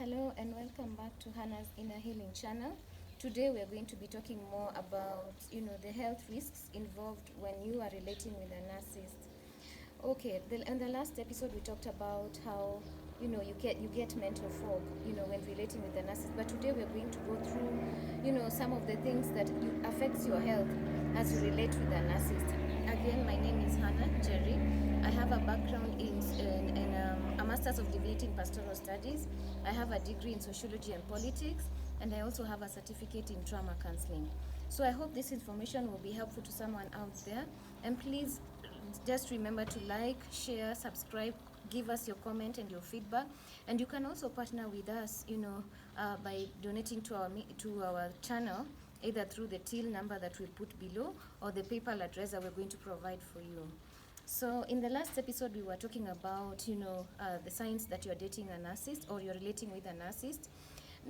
Hello and welcome back to Hannah's Inner Healing channel. Today we are going to be talking more about, the health risks involved when you are relating with a narcissist. Okay, in the last episode we talked about how, you get mental fog, when relating with a narcissist. But today we are going to go through, some of the things that affects your health as you relate with a narcissist. Again, my name is Hannah Jerry. I have a background in a Master's of Divinity in Pastoral Studies. I have a degree in Sociology and Politics, and I also have a certificate in Trauma Counseling. So I hope this information will be helpful to someone out there. And please just remember to like, share, subscribe, give us your comment and your feedback. And you can also partner with us, by donating to our channel, either through the till number that we put below or the PayPal address that we're going to provide for you. So in the last episode, we were talking about, the signs that you're dating a narcissist or you're relating with a narcissist.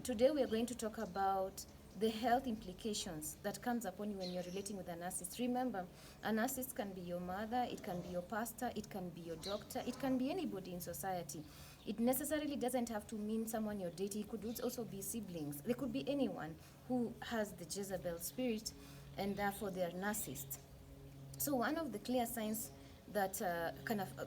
Today, we are going to talk about the health implications that comes upon you when you're relating with a narcissist. Remember, a narcissist can be your mother, it can be your pastor, it can be your doctor, it can be anybody in society. It necessarily doesn't have to mean someone you're dating. It could also be siblings. There could be anyone who has the Jezebel spirit and therefore they're narcissist. So one of the clear signs that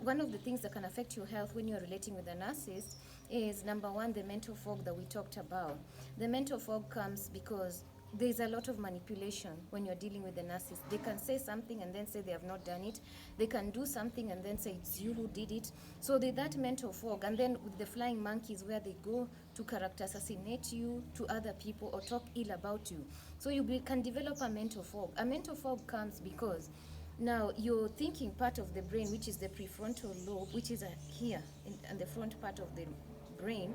one of the things that can affect your health when you're relating with a narcissist is, number one, the mental fog that we talked about. The mental fog comes because there's a lot of manipulation when you're dealing with a narcissist. They can say something and then say they have not done it. They can do something and then say it's you who did it. So there's that mental fog. And then with the flying monkeys, where they go to character assassinate you to other people or talk ill about you. So you can develop a mental fog. A mental fog comes because now, your thinking part of the brain, which is the prefrontal lobe, which is here in the front part of the brain,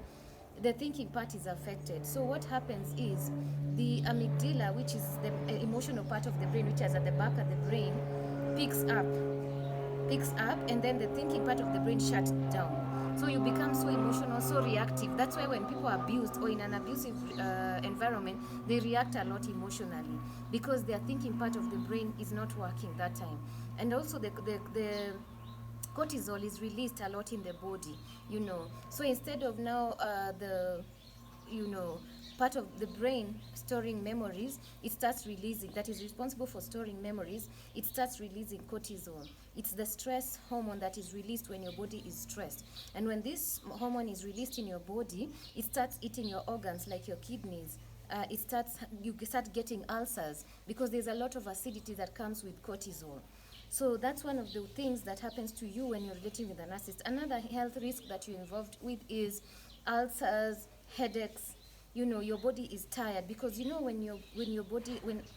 the thinking part is affected. So what happens is the amygdala, which is the emotional part of the brain, which is at the back of the brain, picks up, and then the thinking part of the brain shuts down. So you become so emotional, so reactive. That's why when people are abused or in an abusive environment, they react a lot emotionally because their thinking part of the brain is not working that time. And also the cortisol is released a lot in the body, So instead of now part of the brain storing memories, it starts releasing, that is responsible for storing memories, it starts releasing cortisol. It's the stress hormone that is released when your body is stressed. And when this hormone is released in your body, it starts eating your organs like your kidneys. You start getting ulcers because there's a lot of acidity that comes with cortisol. So that's one of the things that happens to you when you're relating with a narcissist. Another health risk that you're involved with is ulcers, headaches. Your body is tired because when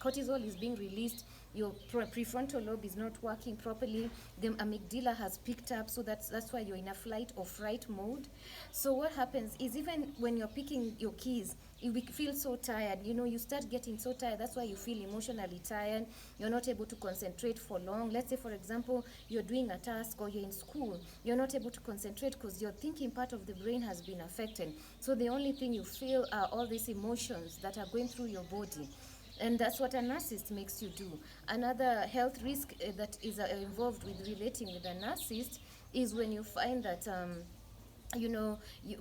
cortisol is being released, your prefrontal lobe is not working properly. The amygdala has picked up, so that's why you're in a flight or fright mode. So what happens is, even when you're picking your keys, you feel so tired. You start getting so tired. That's why you feel emotionally tired. You're not able to concentrate for long. Let's say, for example, you're doing a task or you're in school. You're not able to concentrate because your thinking part of the brain has been affected. So the only thing you feel are all these emotions that are going through your body. And that's what a narcissist makes you do. Another health risk that is involved with relating with a narcissist is when you find that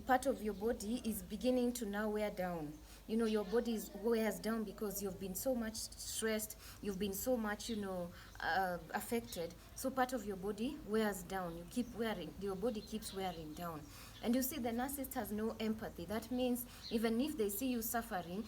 part of your body is beginning to now wear down. Your body wears down because you've been so much stressed, you've been so much, affected. So part of your body wears down. Your body keeps wearing down. And you see, the narcissist has no empathy. That means even if they see you suffering,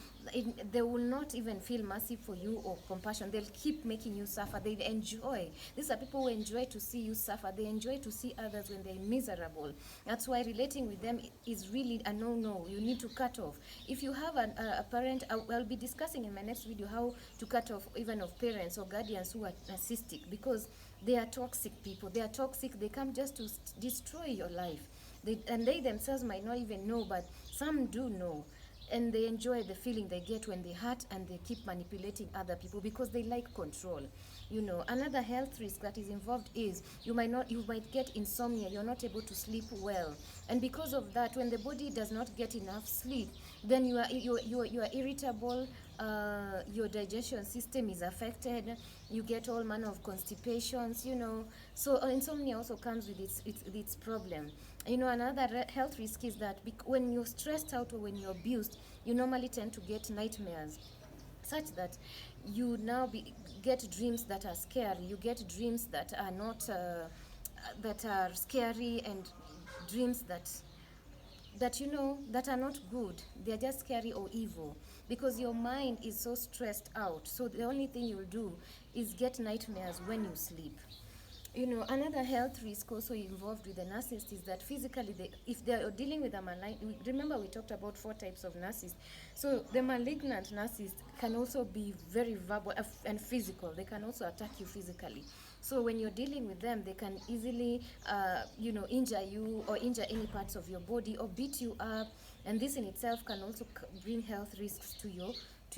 they will not even feel mercy for you or compassion. They'll keep making you suffer. They enjoy. These are people who enjoy to see you suffer. They enjoy to see others when they're miserable. That's why relating with them is really a no-no. You need to cut off. If you have a parent, I'll be discussing in my next video how to cut off even of parents or guardians who are narcissistic, because they are toxic people. They are toxic. They come just to destroy your life. They themselves might not even know, but some do know. And they enjoy the feeling they get when they hurt, and they keep manipulating other people because they like control. Another health risk that is involved is you might get insomnia. You're not able to sleep well. And because of that, when the body does not get enough sleep, then you are irritable, your digestion system is affected, you get all manner of constipations, So insomnia also comes with its problem. Another health risk is that when you're stressed out or when you're abused, you normally tend to get nightmares, such that you now get dreams that are scary. You get dreams that are not that are scary, and dreams that are not good. They're just scary or evil, because your mind is so stressed out. So the only thing you'll do is get nightmares when you sleep. Another health risk also involved with the narcissist is that physically, if they're dealing with a malignant, remember we talked about 4 types of narcissists. So the malignant narcissist can also be very verbal and physical. They can also attack you physically. So when you're dealing with them, they can easily, injure you or injure any parts of your body or beat you up. And this in itself can also bring health risks to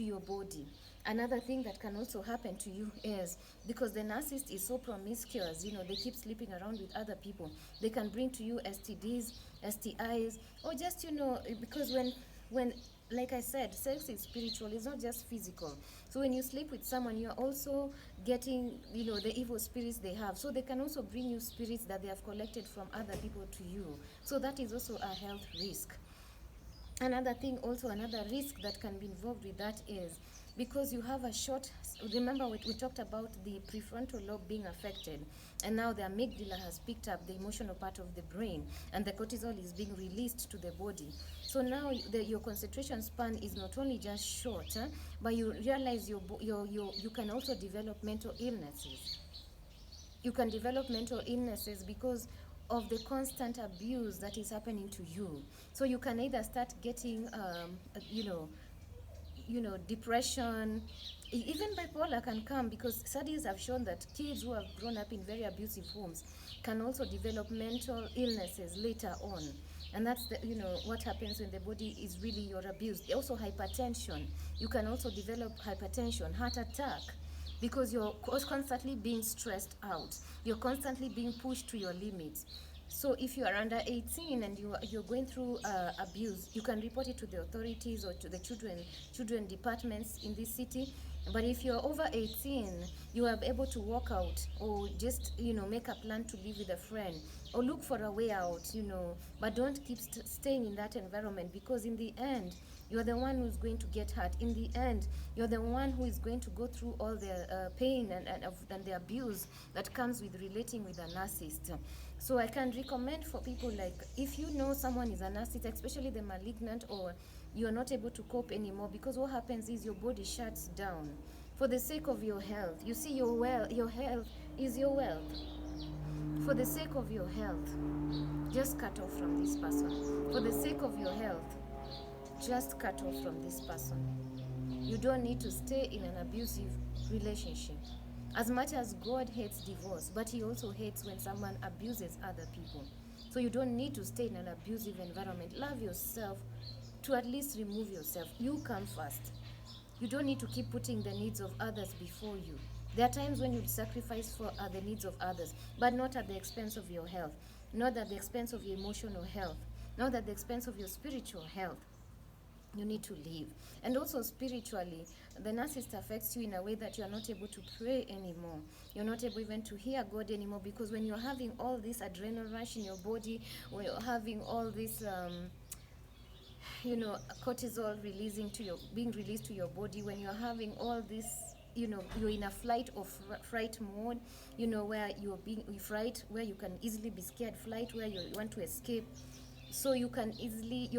your body. Another thing that can also happen to you is, because the narcissist is so promiscuous, they keep sleeping around with other people, they can bring to you STDs, STIs, or just, because when like I said, sex is spiritual, it's not just physical. So when you sleep with someone, you're also getting, the evil spirits they have. So they can also bring you spirits that they have collected from other people to you. So that is also a health risk. Another risk that can be involved with that is, because you have remember we talked about the prefrontal lobe being affected, and now the amygdala has picked up the emotional part of the brain, and the cortisol is being released to the body. So now your concentration span is not only just short, but you realize you can also develop mental illnesses. You can develop mental illnesses because of the constant abuse that is happening to you. So you can either start getting, depression, even bipolar can come, because studies have shown that kids who have grown up in very abusive homes can also develop mental illnesses later on. And that's what happens when the body is really, you're abused. Also hypertension. You can also develop hypertension, heart attack, because you're constantly being stressed out. You're constantly being pushed to your limits. So if you are under 18 and you're going through abuse, you can report it to the authorities or to the children departments in this city. But if you're over 18, you are able to walk out, or just make a plan to live with a friend, or look for a way out, but don't keep staying in that environment, because in the end, you're the one who's going to get hurt. In the end, you're the one who is going to go through all the pain and the abuse that comes with relating with a narcissist. So I can recommend for people, like, if you know someone is a narcissist, especially the malignant, or you're not able to cope anymore, because what happens is your body shuts down. For the sake of your health, you see, your health is your wealth. For the sake of your health, just cut off from this person. For the sake of your health, just cut off from this person. You don't need to stay in an abusive relationship. As much as God hates divorce, but he also hates when someone abuses other people. So you don't need to stay in an abusive environment. Love yourself to at least remove yourself. You come first. You don't need to keep putting the needs of others before you. There are times when you sacrifice for the needs of others, but not at the expense of your health, not at the expense of your emotional health, not at the expense of your spiritual health. You need to live. And also spiritually, the narcissist affects you in a way that you are not able to pray anymore. You're not able even to hear God anymore, because when you're having all this adrenaline rush in your body, when you're having all this cortisol being released to your body, when you're having all this, you're in a flight or fright mode, where you're being fright, where you can easily be scared, flight where you want to escape. So you're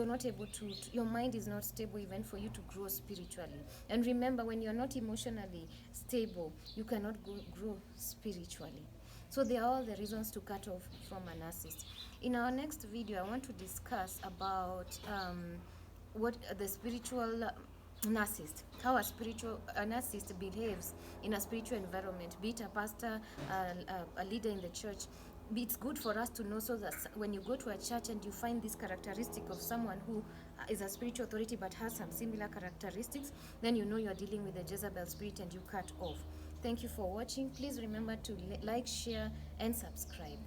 not able to, your mind is not stable even for you to grow spiritually. And remember, when you're not emotionally stable, you cannot grow spiritually. So there are all the reasons to cut off from a narcissist. In our next video, I want to discuss about what the spiritual narcissist, how a narcissist behaves in a spiritual environment, be it a pastor, a leader in the church. It's good for us to know, so that when you go to a church and you find this characteristic of someone who is a spiritual authority but has some similar characteristics, then you know you're dealing with the Jezebel spirit and you cut off. Thank you for watching. Please remember to like, share, and subscribe.